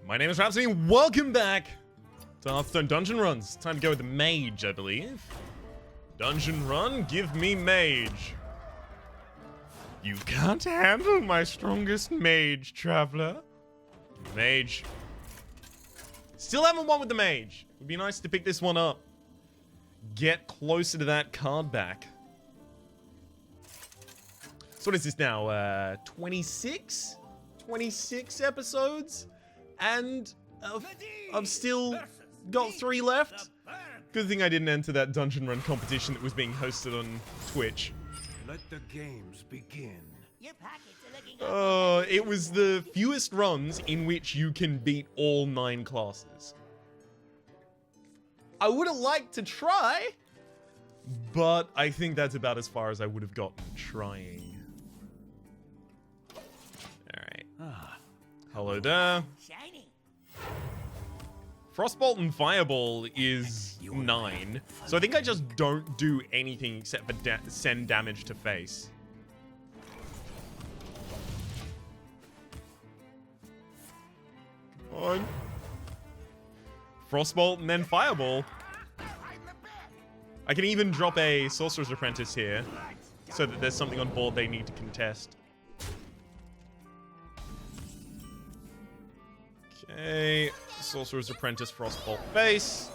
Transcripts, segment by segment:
My name is Rhapsody, and welcome back to Hearthstone Dungeon Runs. Time to go with the Mage, I believe. Dungeon Run, give me Mage. You can't handle my strongest Mage, Traveler. Mage. Still haven't won with the Mage. It'd be nice to pick this one up. Get closer to that card back. So what is this now? 26? 26 episodes? And I've still got 3 left. Good thing I didn't enter that dungeon run competition that was being hosted on Twitch. Let the games begin. It was the fewest runs in which you can beat all 9 classes. I would have liked to try, but I think that's about as far as I would have gotten trying. Alright. Hello there. Frostbolt and Fireball is 9, so I think I just don't do anything except for send damage to face. Come on. Frostbolt and then Fireball. I can even drop a Sorcerer's Apprentice here, so that there's something on board they need to contest. Okay, Sorcerer's Apprentice, Frostbolt face.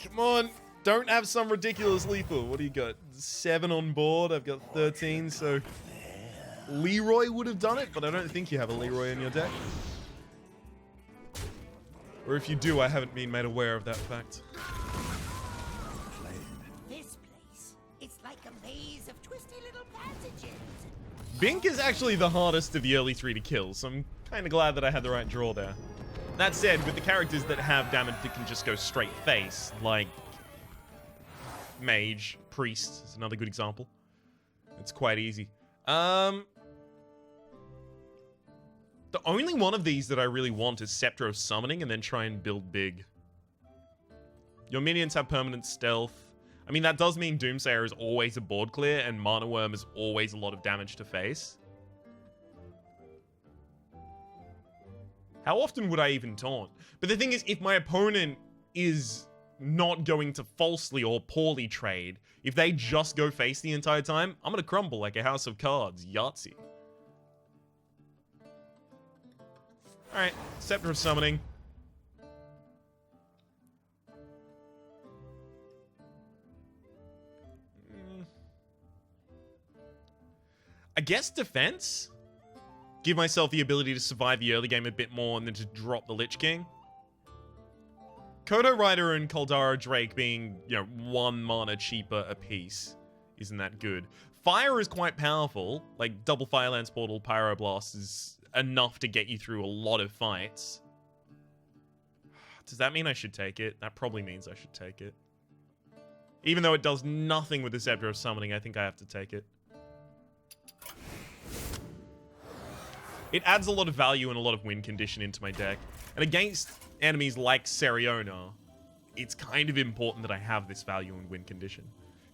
Come on, don't have some ridiculous lethal. What do you got? 7 on board, I've got 13, so Leroy would have done it, but I don't think you have a Leroy in your deck. Or if you do, I haven't been made aware of that fact. This place, it's like a maze of twisty little passages. Bink is actually the hardest of the early 3 to kill, so I'm kind of glad that I had the right draw there. That said, with the characters that have damage that can just go straight face, like Mage, Priest is another good example. It's quite easy. The only one of these that I really want is Scepter of Summoning and then try and build big. Your minions have permanent stealth. I mean, that does mean Doomsayer is always a board clear and Mana Worm is always a lot of damage to face. How often would I even taunt? But the thing is, if my opponent is not going to falsely or poorly trade, if they just go face the entire time, I'm going to crumble like a house of cards. Yahtzee. Alright, Scepter of Summoning. I guess defense? Give myself the ability to survive the early game a bit more and then to drop the Lich King. Kodo Rider and Kaldara Drake being, 1 mana cheaper apiece isn't that good. Fire is quite powerful. Like, double Firelance Portal, Pyroblast is enough to get you through a lot of fights. Does that mean I should take it? That probably means I should take it. Even though it does nothing with the Scepter of Summoning, I think I have to take it. It adds a lot of value and a lot of win condition into my deck. And against enemies like Seriona, it's kind of important that I have this value and win condition.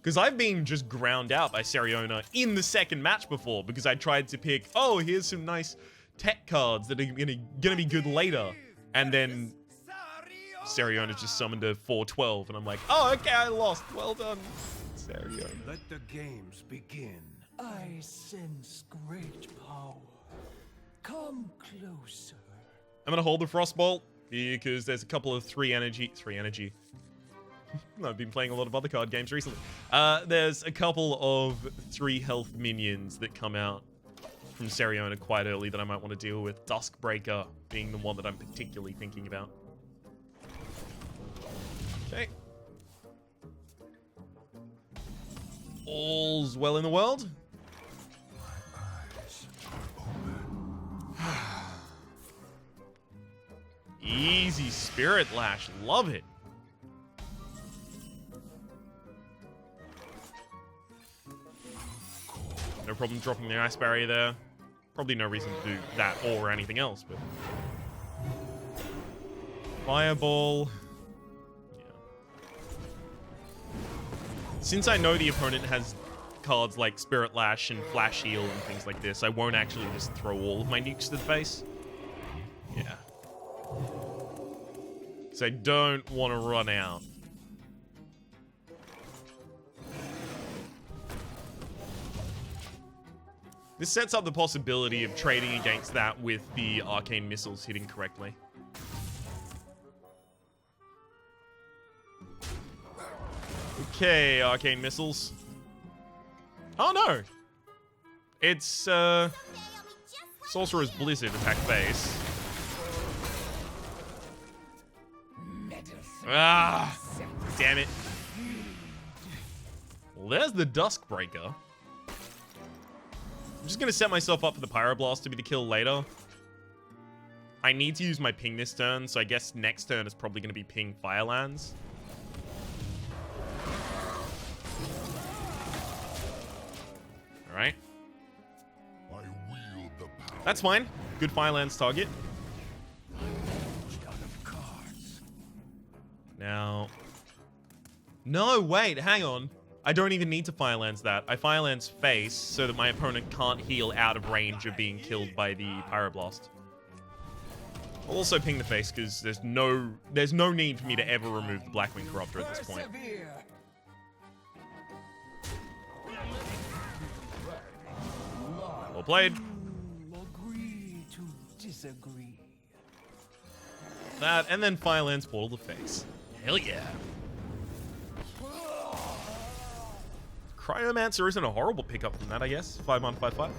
Because I've been just ground out by Seriona in the second match before because I tried to pick, oh, here's some nice tech cards that are gonna be good later. And then Seriona just summoned a 4/12 and I'm like, oh, okay, I lost. Well done, Seriona. Let the games begin. I sense great power. Come closer. I'm gonna hold the Frostbolt because there's a couple of 3 energy. I've been playing a lot of other card games recently. There's a couple of 3 health minions that come out from Seriona quite early that I might want to deal with. Duskbreaker being the one that I'm particularly thinking about. Okay. All's well in the world. Easy Spirit Lash. Love it. No problem dropping the Ice Barrier there. Probably no reason to do that or anything else, but... Fireball. Yeah. Since I know the opponent has cards like Spirit Lash and Flash Heal and things like this, I won't actually just throw all of my nukes to the face. Yeah. So I don't want to run out. This sets up the possibility of trading against that with the arcane missiles hitting correctly. Okay, arcane missiles. Oh no! It's Sorcerer's Blizzard attack base. Ah! Damn it. Well, there's the Duskbreaker. I'm just gonna set myself up for the Pyroblast to be the kill later. I need to use my ping this turn, so I guess next turn is probably gonna be ping Firelands. Alright. That's fine. Good Firelands target. Now... No, wait, hang on. I don't even need to Firelands that. I Firelands face so that my opponent can't heal out of range of being killed by the Pyroblast. I'll also ping the face because there's no need for me to ever remove the Blackwing Corruptor at this point. Well played. Agree to disagree. That, and then Firelands Portal to face. Hell yeah. Cryomancer isn't a horrible pickup from that, I guess. 5-1, 5-5.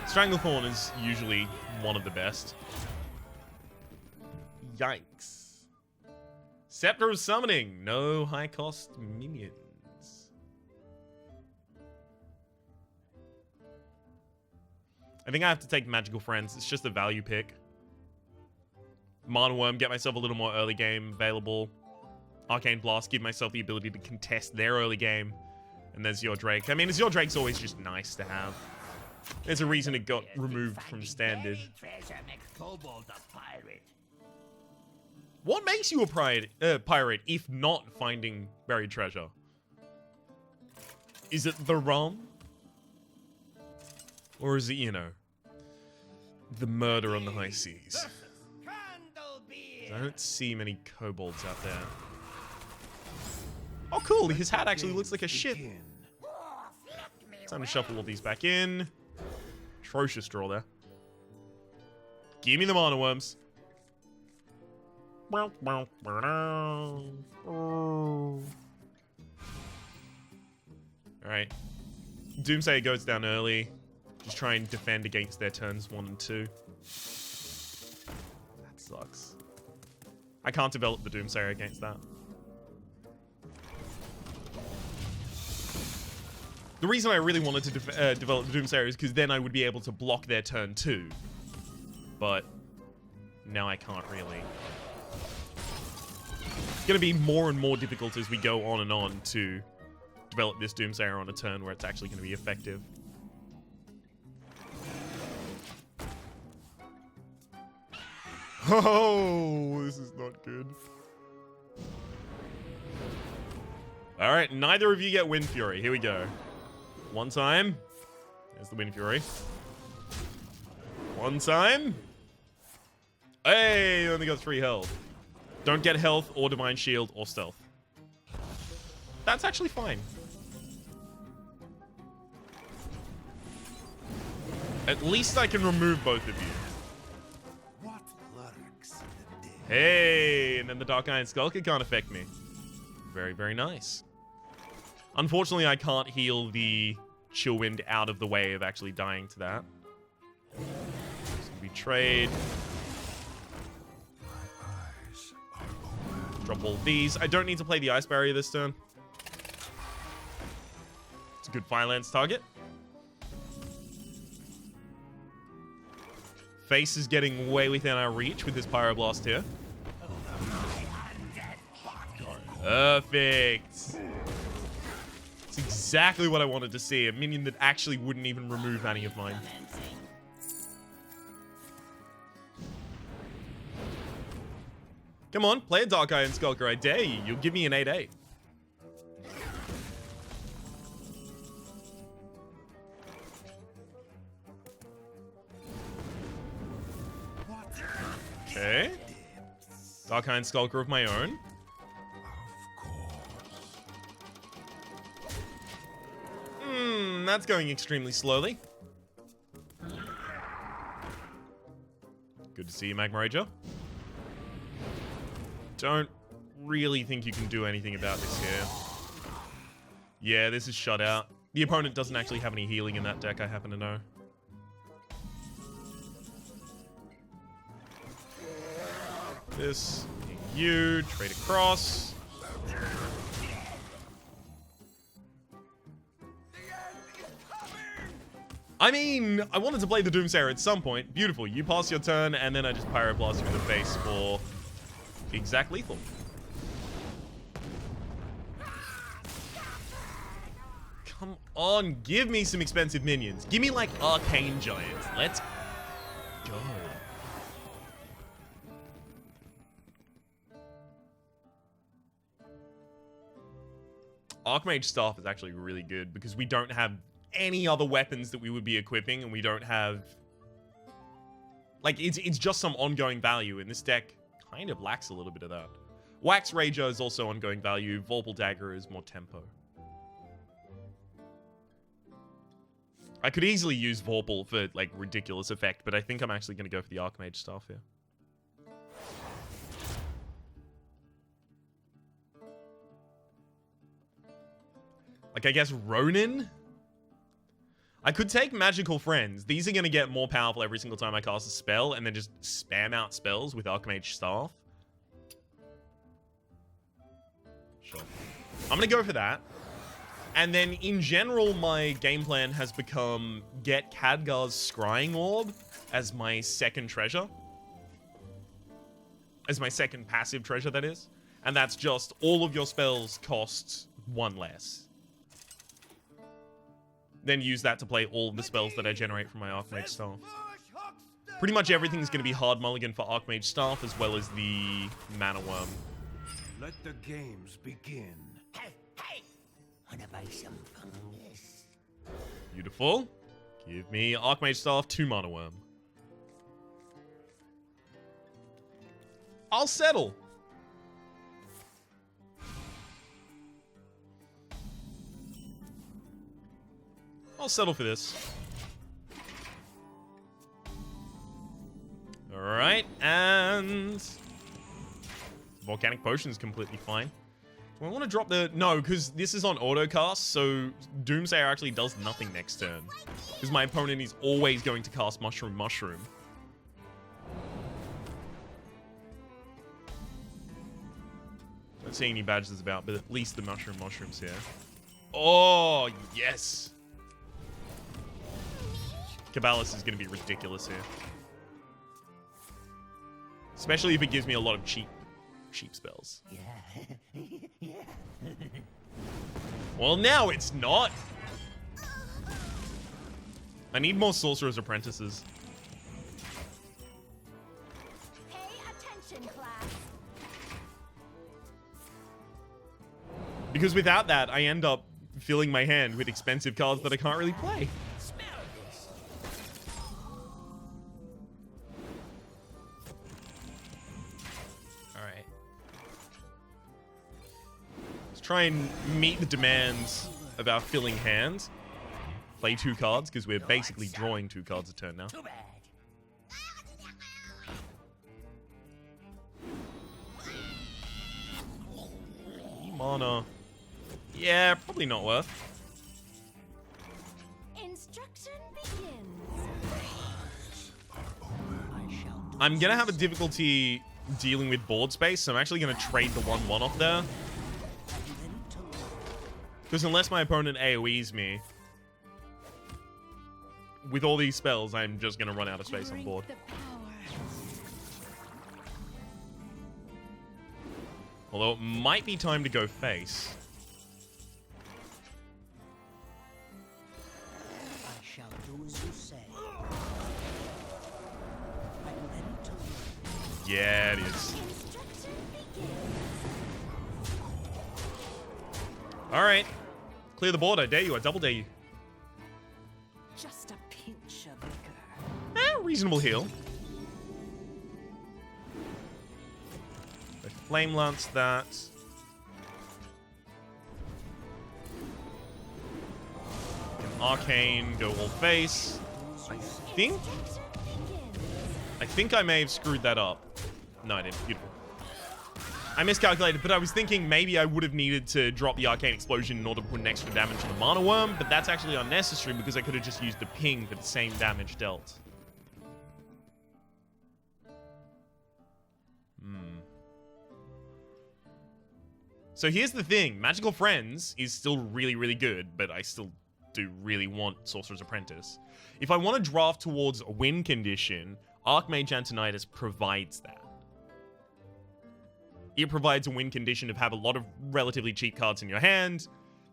Stranglethorn is usually one of the best. Yikes. Scepter of Summoning. No high-cost minions. I think I have to take Magical Friends. It's just a value pick. Mana Worm, get myself a little more early game available. Arcane Blast, give myself the ability to contest their early game. And there's your Drake. I mean, Azure Drake's always just nice to have. There's a reason it got removed from standard. What makes you a pirate if not finding buried treasure? Is it the rum? Or is it, you know, the murder on the high seas? I don't see many kobolds out there. Oh, cool. His hat actually looks like a ship. Time to shuffle all these back in. Atrocious draw there. Give me the mana worms. Alright. Doomsayer goes down early. Just try and defend against their turns 1 and 2. That sucks. I can't develop the Doomsayer against that. The reason I really wanted to develop the Doomsayer is because then I would be able to block their turn 2. But now I can't really. It's going to be more and more difficult as we go on and on to develop this Doomsayer on a turn where it's actually going to be effective. Oh, this is not good. Alright, neither of you get Wind Fury. Here we go. One time. There's the Wind Fury. One time. Hey, only got 3 health. Don't get health or Divine Shield or Stealth. That's actually fine. At least I can remove both of you. What lurks in the day? Hey, and then the Dark Iron Skulker can't affect me. Very, very nice. Unfortunately, I can't heal the Chill Wind out of the way of actually dying to that. So we trade. Drop all these. I don't need to play the Ice Barrier this turn. It's a good Firelands target. Face is getting way within our reach with this Pyroblast here. Perfect. It's exactly what I wanted to see. A minion that actually wouldn't even remove any of mine. Come on, play a Dark Iron Skulker. I dare you. You'll give me an 8/8. Okay. Darkhind Skulker of my own. Of course. That's going extremely slowly. Good to see you, Magma Rager. Don't really think you can do anything about this here. Yeah, this is shut out. The opponent doesn't actually have any healing in that deck, I happen to know. This, you, trade across. I mean, I wanted to play the Doomsayer at some point. Beautiful. You pass your turn, and then I just Pyroblast you in the face for exact lethal. Come on, give me some expensive minions. Give me, like, Arcane Giants. Let's go. Archmage Staff is actually really good because we don't have any other weapons that we would be equipping, and we don't have... Like, it's just some ongoing value, and this deck kind of lacks a little bit of that. Wax Rager is also ongoing value. Vorpal Dagger is more tempo. I could easily use Vorpal for, like, ridiculous effect, but I think I'm actually going to go for the Archmage Staff here. Like, I guess Ronin? I could take Magical Friends. These are going to get more powerful every single time I cast a spell, and then just spam out spells with Archmage Staff. Sure. I'm going to go for that. And then, in general, my game plan has become get Khadgar's Scrying Orb as my second treasure. As my second passive treasure, that is. And that's just all of your spells cost one less. Then use that to play all of the spells that I generate from my Archmage Staff. Pretty much everything's going to be hard mulligan for Archmage Staff, as well as the Mana Worm. Let the games begin. Hey, hey! Wanna buy some fungus? Beautiful. Give me Archmage Staff, 2 Mana Worm. I'll settle. I'll settle for this. Alright, and... Volcanic Potion is completely fine. Do I want to drop the... No, because this is on autocast, so Doomsayer actually does nothing next turn. Because my opponent is always going to cast Mushroom Mushroom. Don't see any badges about, but at least the Mushroom Mushroom's here. Oh, yes! Cabalist is going to be ridiculous here. Especially if it gives me a lot of cheap spells. Yeah. Yeah. Well, now it's not. I need more Sorcerer's Apprentices. Pay attention, class. Because without that, I end up filling my hand with expensive cards that I can't really play. Smell this. Alright. Let's try and meet the demands of our filling hand. Play 2 cards, because we're basically drawing 2 cards a turn now. Too bad. Mana. Yeah, probably not worth. Instruction begins. I'm gonna have a difficulty dealing with board space, so I'm actually gonna trade the 1/1 off there. Because unless my opponent AoEs me, with all these spells, I'm just gonna run out of space on board. Although it might be time to go face. I shall do as you say. I'm ready to learn. Yeah, it is. Instruction begins. Alright. Clear the board, I dare you, I double dare you. Just a pinch of vigor. Reasonable heal. Flame Lance that. An Arcane, go all face. I think I may have screwed that up. No, I didn't. Beautiful. I miscalculated, but I was thinking maybe I would have needed to drop the Arcane Explosion in order to put an extra damage on the Mana Worm, but that's actually unnecessary because I could have just used the ping for the same damage dealt. So here's the thing. Magical Friends is still really, really good, but I still do really want Sorcerer's Apprentice. If I want to draft towards a win condition, Archmage Antonidas provides that. It provides a win condition of have a lot of relatively cheap cards in your hand,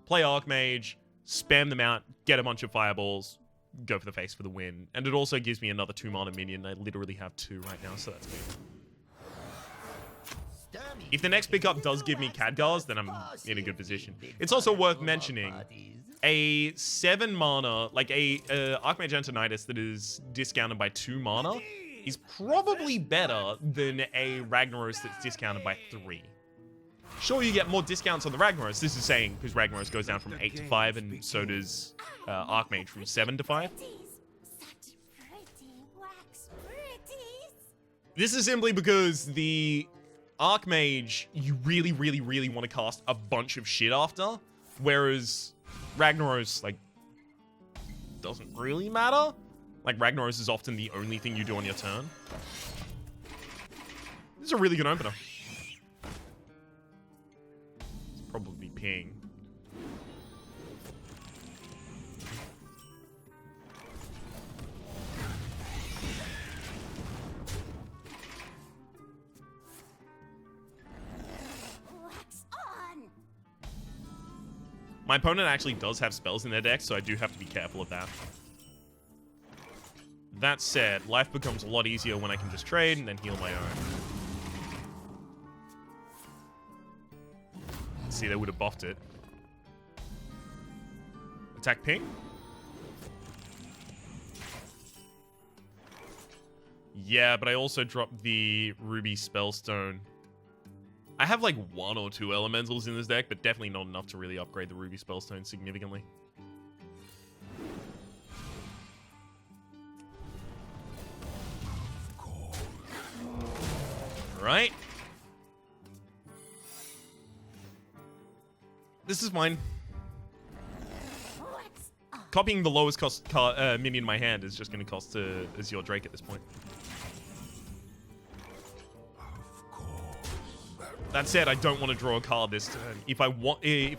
play Archmage, spam them out, get a bunch of fireballs, go for the face for the win. And it also gives me another 2 mana minion. I literally have 2 right now, so that's good. If the next pickup does give me Khadgars, then I'm in a good position. It's also worth mentioning, a 7 mana, like a Archmage Antonidas that is discounted by 2 mana is probably better than a Ragnaros that's discounted by 3. Sure, you get more discounts on the Ragnaros. This is saying because Ragnaros goes down from 8 to 5, and so does Archmage from 7 to 5. Such pretty wax pretties. This is simply because the Archmage, you really, really, really want to cast a bunch of shit after, whereas Ragnaros, like, doesn't really matter. Like, Ragnaros is often the only thing you do on your turn. This is a really good opener. It's probably ping. Wax on. My opponent actually does have spells in their deck, so I do have to be careful of that. That said, life becomes a lot easier when I can just trade and then heal my own. See, they would have buffed it. Attack ping? Yeah, but I also dropped the Ruby Spellstone. I have like 1 or 2 elementals in this deck, but definitely not enough to really upgrade the Ruby Spellstone significantly. Right? This is mine. Wax on. Copying the lowest cost minion in my hand is just going to cost Azure Drake at this point. That said, I don't want to draw a card this turn. If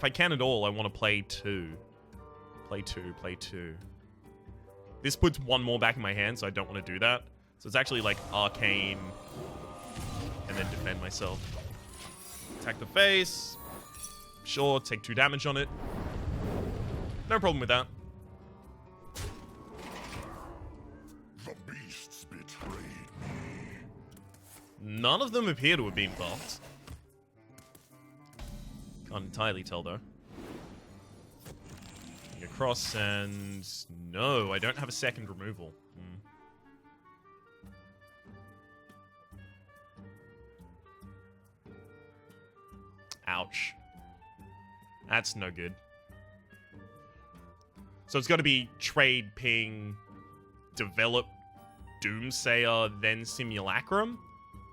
I can at all, I want to play 2. Play 2, play 2. This puts 1 more back in my hand, so I don't want to do that. So it's actually like Arcane, and then defend myself. Attack the face. Sure, take 2 damage on it. No problem with that. The beasts betrayed me. None of them appear to have been buffed. Can't entirely tell, though. Going across, and no, I don't have a second removal. Ouch. That's no good. So it's got to be trade, ping, develop, Doomsayer, then Simulacrum.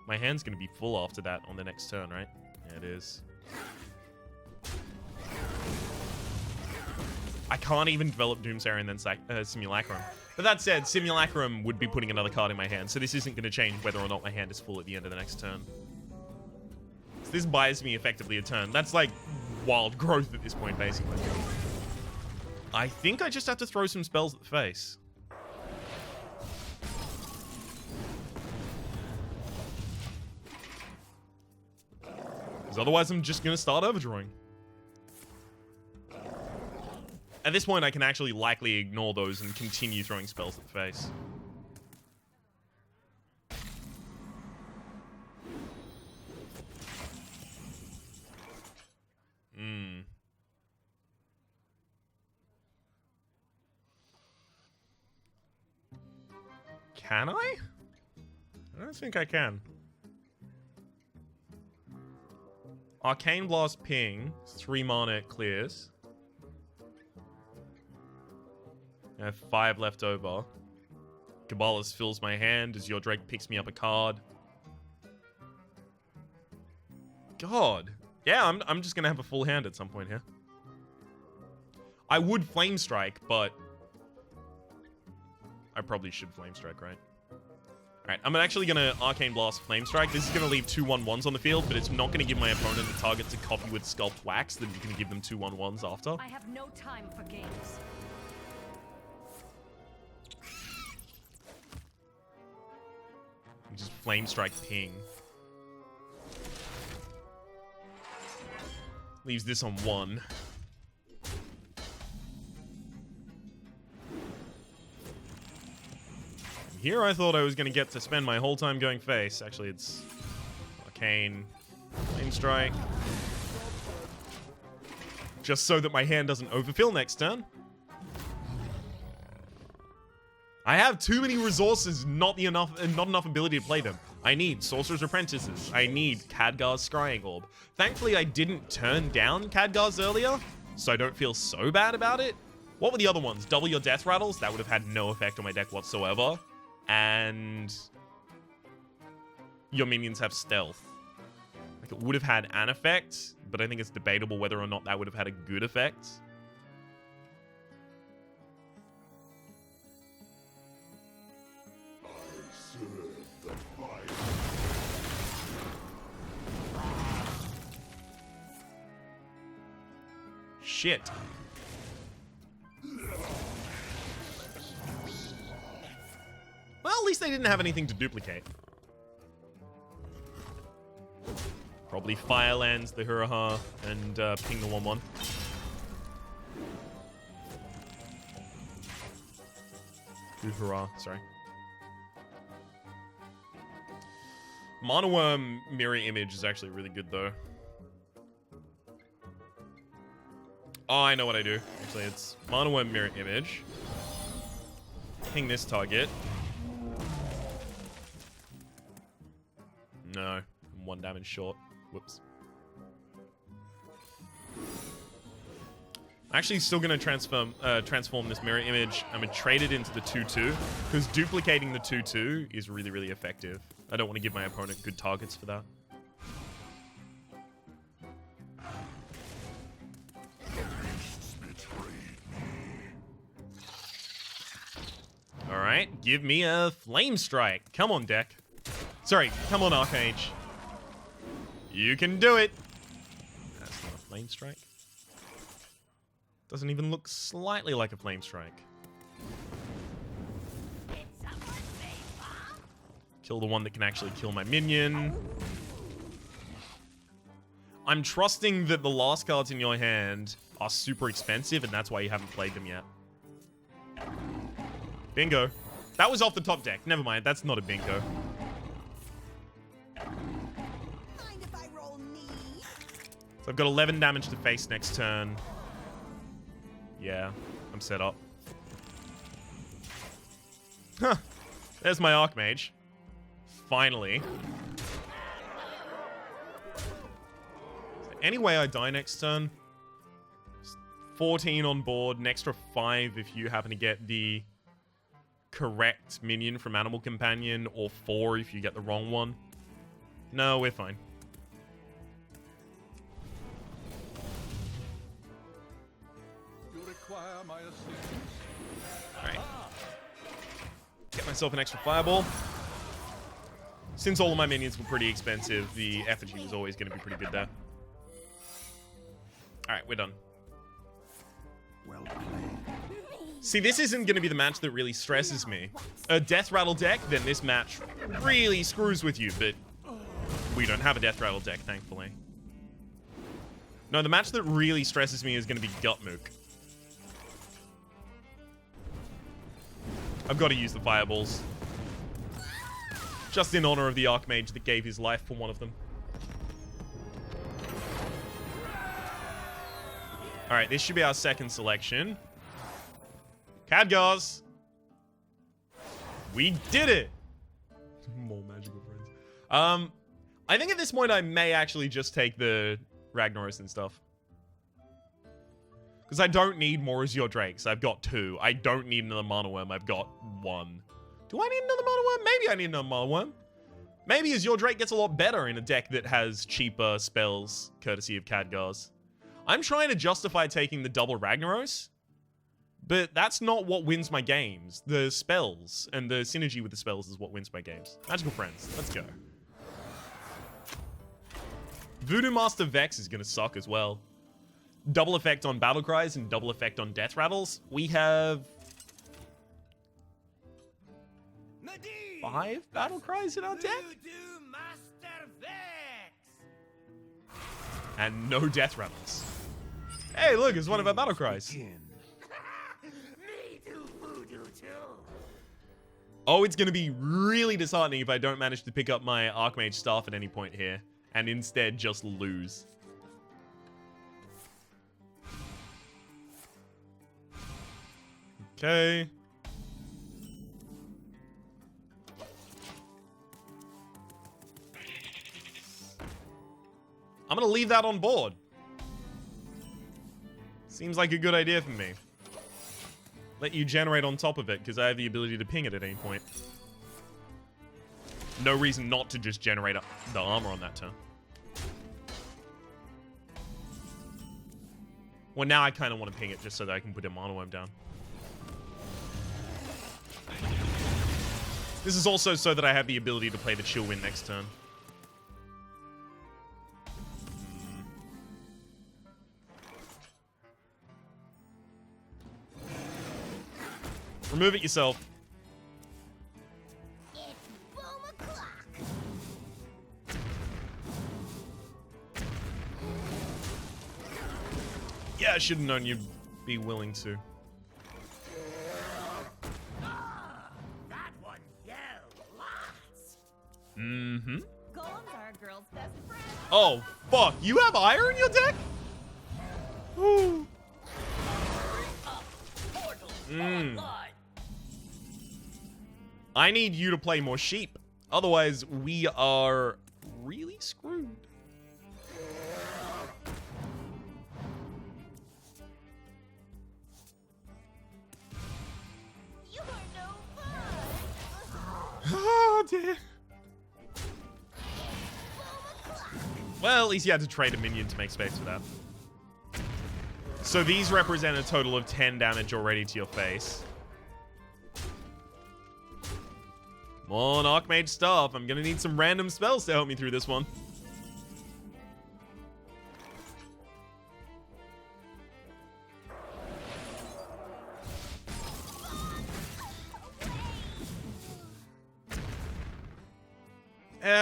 My hand's going to be full after that on the next turn, right? Yeah, it is. I can't even develop Doomsayer and then Simulacrum. But that said, Simulacrum would be putting another card in my hand, so this isn't going to change whether or not my hand is full at the end of the next turn. So this buys me effectively a turn. That's like wild growth at this point, basically. I think I just have to throw some spells at the face. Because otherwise I'm just going to start overdrawing. At this point, I can actually likely ignore those and continue throwing spells at the face. Can I? I don't think I can. Arcane Blast ping. 3 mana, it clears. I have 5 left over. Kobolds fills my hand as your Drake picks me up a card. God. Yeah, I'm just gonna have a full hand at some point here. I would Flame Strike, but I probably should Flame Strike, right? Alright, I'm actually gonna Arcane Blast Flame Strike. This is gonna leave 2/1/1s on the field, but it's not gonna give my opponent a target to copy with Sculpt Wax. Then you can give them 2/1/1s after. I have no time for games. And just Flame Strike ping. Leaves this on 1. Here I thought I was going to get to spend my whole time going face. Actually, it's Arcane, Flame Strike. Just so that my hand doesn't overfill next turn. I have too many resources, not enough ability to play them. I need Sorcerer's Apprentices. I need Khadgar's Scrying Orb. Thankfully, I didn't turn down Khadgar's earlier, so I don't feel so bad about it. What were the other ones? Double your Death Rattles? That would have had no effect on my deck whatsoever. And your minions have Stealth. Like, it would have had an effect, but I think it's debatable whether or not that would have had a good effect. Shit. Well, at least they didn't have anything to duplicate. Probably Firelands, the Huraha, and ping the 1/1. Hurrah, sorry. Mana Worm Mirror Image is actually really good, though. Oh, I know what I do. Actually, it's Mana Worm Mirror Image. Ping this target. No, I'm 1 damage short. Whoops. I'm actually still going to transform this Mirror Image. I'm going to trade it into the 2/2, because duplicating the 2/2 is really, really effective. I don't want to give my opponent good targets for that. Alright, give me a Flame Strike. Come on, deck. Sorry, come on, Archmage. You can do it. That's not a Flame Strike. Doesn't even look slightly like a Flame Strike. Kill the one that can actually kill my minion. I'm trusting that the last cards in your hand are super expensive, and that's why you haven't played them yet. Bingo. That was off the top deck. Never mind, that's not a bingo. Mind if I roll knee? So I've got 11 damage to face next turn. Yeah, I'm set up. Huh. There's my Archmage. Finally. Any way I die next turn? 14 on board, an extra 5 if you happen to get the correct minion from Animal Companion, or 4 if you get the wrong one. No, we're fine. You require my assistance. Alright. Get myself an extra fireball. Since all of my minions were pretty expensive, the effigy was always going to be pretty good there. Alright, we're done. Well played. See, this isn't going to be the match that really stresses me. A Death Rattle deck, then this match really screws with you, but we don't have a Death Rattle deck, thankfully. No, the match that really stresses me is going to be Gutmook. I've got to use the fireballs. Just in honor of the Archmage that gave his life for one of them. Alright, this should be our second selection. Khadgars! We did it! More magical friends. I think at this point I may actually just take the Ragnaros and stuff. Because I don't need more Azure Drakes. I've got 2. I don't need another Mana Worm. I've got 1. Do I need another Mana Worm? Maybe I need another Mana Worm. Maybe Azure Drake gets a lot better in a deck that has cheaper spells, courtesy of Khadgar's. I'm trying to justify taking the double Ragnaros, but that's not what wins my games. The spells and the synergy with the spells is what wins my games. Magical Friends, let's go. Voodoo Master Vex is going to suck as well. Double effect on Battle Cries and double effect on Death Rattles. We have 5 Battle Cries in our deck? And no Death Rattles. Hey, look, it's one of our Battle Cries. Begin. Me do voodoo too. Oh, it's going to be really disheartening if I don't manage to pick up my Archmage staff at any point here, and instead just lose. Okay. I'm going to leave that on board. Seems like a good idea for me. Let you generate on top of it, because I have the ability to ping it at any point. No reason not to just generate the armor on that turn. Well, now I kind of want to ping it just so that I can put a Mana Worm down. This is also so that I have the ability to play the Chill Wind next turn. Remove it yourself. It's boom o'clock. Yeah, I should have known you'd be willing to. That one yelled lots. Mm-hmm. Golems are a girl's best friend. Oh, fuck. You have Ire in your deck? Ooh. I need you to play more sheep. Otherwise, we are really screwed. You are no fun. Oh, dear. Well, at least you had to trade a minion to make space for that. So these represent a total of 10 damage already to your face. Come on, Archmage stuff. I'm gonna need some random spells to help me through this one.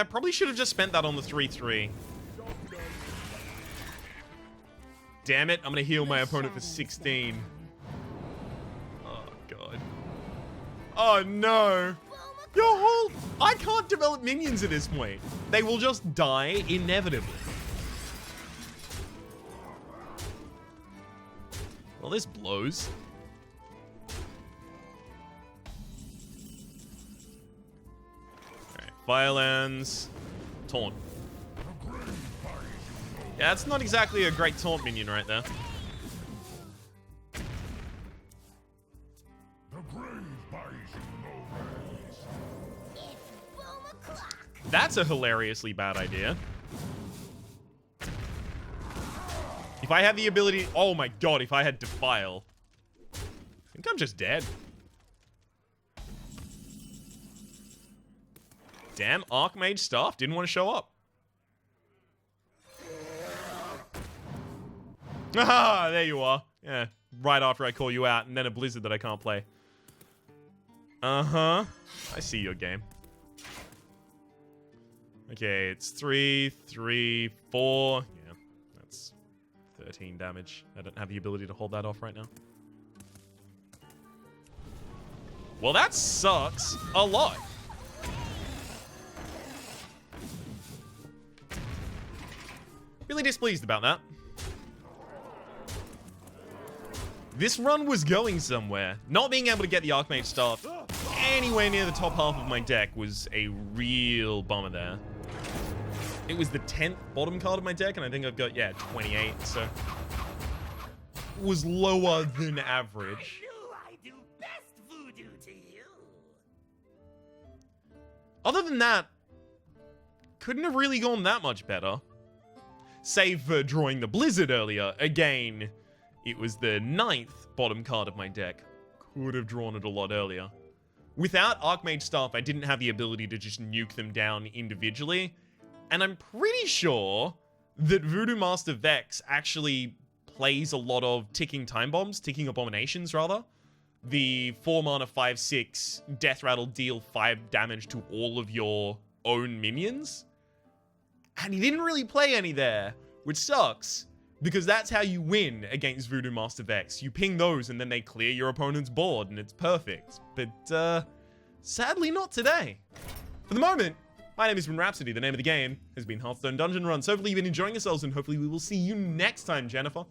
Probably should have just spent that on the 3/3. Damn it, I'm gonna heal my opponent for 16. Oh, God. Oh, no. Your whole... I can't develop minions at this point. They will just die inevitably. Well, this blows. Alright, Firelands. Taunt. Yeah, that's not exactly a great taunt minion right there. That's a hilariously bad idea. If I had the ability... Oh my god, if I had Defile. I think I'm just dead. Damn, Archmage staff didn't want to show up. Ah, there you are. Yeah, right after I call you out, and then a blizzard that I can't play. Uh-huh. I see your game. Okay, it's 3, 3, 4. Yeah, that's 13 damage. I don't have the ability to hold that off right now. Well, that sucks a lot. Really displeased about that. This run was going somewhere. Not being able to get the Archmage staff anywhere near the top half of my deck was a real bummer there. It was the 10th bottom card of my deck, and I think I've got, yeah, 28, so... It was lower than average. I knew I do best voodoo to you. Other than that, couldn't have really gone that much better. Save for drawing the Blizzard earlier. Again, it was the 9th bottom card of my deck. Could have drawn it a lot earlier. Without Archmage Staff, I didn't have the ability to just nuke them down individually. And I'm pretty sure that Voodoo Master Vex actually plays a lot of ticking time bombs, ticking abominations rather. The 4 mana 5/6 Death Rattle deal 5 damage to all of your own minions. And he didn't really play any there, which sucks, because that's how you win against Voodoo Master Vex. You ping those and then they clear your opponent's board and it's perfect. But sadly not today. For the moment, my name has been Rhapsody. The name of the game has been Hearthstone Dungeon Run. So hopefully you've been enjoying yourselves and hopefully we will see you next time, Jennifer.